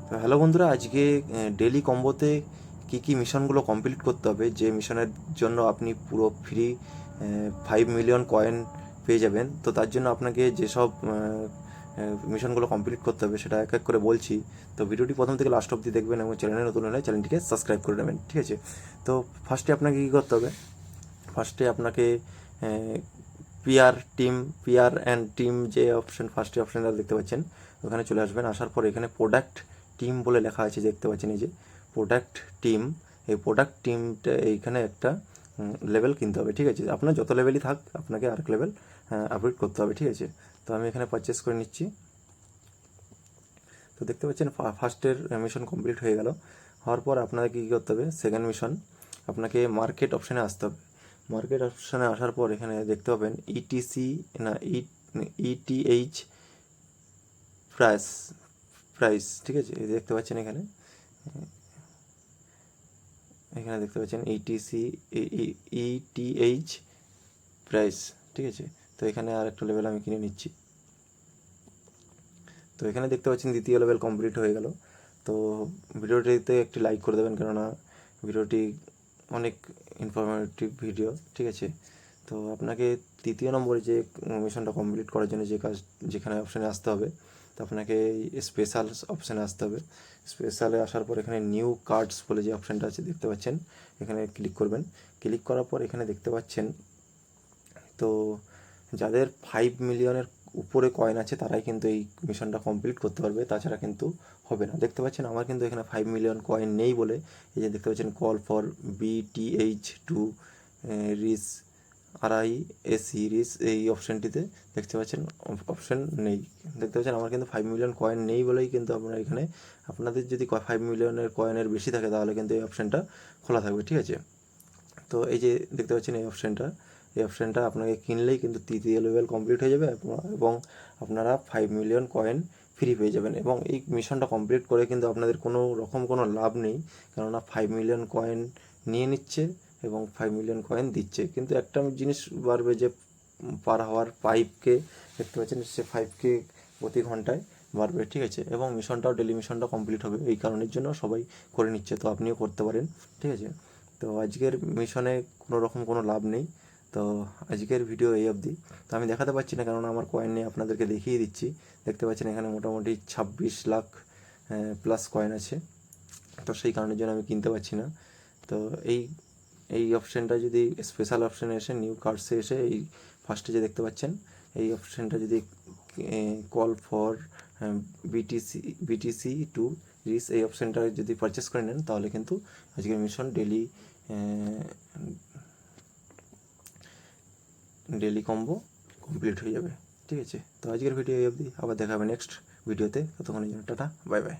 তো হ্যালো বন্ধুরা, আজকে ডেলি কম্বোতে কী মিশনগুলো কমপ্লিট করতে হবে, যে মিশনের জন্য আপনি পুরো ফ্রি 5 মিলিয়ন কয়েন পেয়ে যাবেন। তো তার জন্য আপনাকে যেসব মিশনগুলো কমপ্লিট করতে হবে সেটা এক এক করে বলছি। তো ভিডিওটি প্রথম থেকে লাস্ট অবধি দেখবেন এবং চ্যানেলে নতুন হলে চ্যানেলটিকে সাবস্ক্রাইব করে নেবেন, ঠিক আছে? তো ফার্স্টে আপনাকে কী করতে হবে? ফার্স্টে আপনাকে পিআর অ্যান্ড টিম যে অপশন, ফার্স্টে অপশানটা দেখতে পাচ্ছেন, ওখানে চলে আসবেন। আসার পর এখানে প্রোডাক্ট টিম বলে লেখা আছে, দেখতে পাচ্ছেন এই যে প্রোডাক্ট টিম। এই প্রোডাক্ট টিমটা এইখানে একটা লেভেল কিনতে হবে, ঠিক আছে? আপনার যত লেভেলই থাক আপনাকে আরেক লেভেল আপগ্রেড করতে হবে, ঠিক আছে? তো আমি এখানে পারচেস করে নিচ্ছি। তো দেখতে পাচ্ছেন ফার্স্টের মিশন কমপ্লিট হয়ে গেল। হওয়ার পর আপনাকে কী করতে হবে? সেকেন্ড মিশন আপনাকে মার্কেট অপশানে আসতে হবে। মার্কেট অপশানে আসার পর এখানে দেখতে পাবেন ইটিসি না ইটিএইচ প্রাইস প্রাইস ঠিক আছে? এই দেখতে পাচ্ছেন এখানে এখানে দেখতে পাচ্ছেন ইটিএইচ প্রাইস, ঠিক আছে? তো এখানে আর একটা লেভেল আমি কিনে নিচ্ছি। তো এখানে দেখতে পাচ্ছেন দ্বিতীয় লেভেল কমপ্লিট হয়ে গেল। তো ভিডিওটিতে একটি লাইক করে দেবেন, কেননা ভিডিওটি অনেক ইনফরমেটিভ ভিডিও, ঠিক আছে? তো আপনাকে তৃতীয় নম্বরে যে মিশনটা কমপ্লিট করার জন্য যেখানে অপশানে আসতে হবে, তো আপনাকে স্পেশাল অপশানে আসতে হবে। স্পেশালে আসার পর এখানে নিউ কার্ডস বলে যে অপশানটা আছে দেখতে পাচ্ছেন, এখানে ক্লিক করবেন। ক্লিক করার পর এখানে দেখতে পাচ্ছেন, তো যাদের 5 মিলিয়নের উপরে কয়েন আছে তারাই কিন্তু এই মিশনটা কমপ্লিট করতে পারবে, তাছাড়া কিন্তু হবে না। দেখতে পাচ্ছেন আমার কিন্তু এখানে 5 মিলিয়ন কয়েন নেই বলে এই যে দেখতে পাচ্ছেন কল ফর বিটিএইচ টু রিস রিস এই অপশানটিতে দেখতে পাচ্ছেন অপশান নেই। দেখতে পাচ্ছেন আমার কিন্তু 5 মিলিয়ন কয়েন নেই বলেই কিন্তু আপনারা এখানে, আপনাদের যদি 5 মিলিয়নের কয়েনের বেশি থাকে তাহলে কিন্তু এই অপশানটা খোলা থাকবে, ঠিক আছে? তো এই যে দেখতে পাচ্ছেন এই অপশানটা আপনাকে কিনলেই কিন্তু তৃতীয় লেভেল কমপ্লিট হয়ে যাবে এবং আপনারা 5 মিলিয়ন কয়েন ফ্রি পেয়ে যাবেন। এবং এই মিশনটা কমপ্লিট করে কিন্তু আপনাদের কোনো লাভ নেই, কেননা 5 মিলিয়ন কয়েন নিয়ে নিচ্ছে এবং 5 মিলিয়ন কয়েন দিচ্ছে। কিন্তু একটা জিনিস বাড়বে যে পার হওয়ার 5K দেখতে পাচ্ছেন, সে 5K প্রতি ঘন্টায় বাড়বে, ঠিক আছে? এবং মিশনটাও ডেলি মিশনটা কমপ্লিট হবে, এই কারণের জন্য সবাই করে নিচ্ছে। তো আপনিও করতে পারেন, ঠিক আছে? তো আজকের মিশনে কোনো লাভ নেই। তো আজকের ভিডিও এই অবধি। তো আমি দেখাতে পারছি না, কেননা আমার কয়েন নেই, আপনাদেরকে দেখিয়ে দিচ্ছি। দেখতে পাচ্ছেন এখানে মোটামুটি 26 লাখ প্লাস কয়েন আছে। তো সেই কারণের জন্য আমি কিনতে পারছি না। তো এই এই অপশানটা যদি স্পেশাল অপশানে এসে নিউ কার্ডসে এসে এই ফার্স্টে যে দেখতে পাচ্ছেন এই অপশানটা যদি কল ফর বিটিসি টু রিস এই অপশানটা যদি পারচেস করে নেন তাহলে কিন্তু আজকের মিশন ডেলি কম্বো কমপ্লিট হয়ে যাবে, ঠিক আছে? তো আজকের ভিডিও এই অবধি, আবার দেখা হবে নেক্সট ভিডিওতে। ততক্ষণের জন্য টাটা, বাই বাই।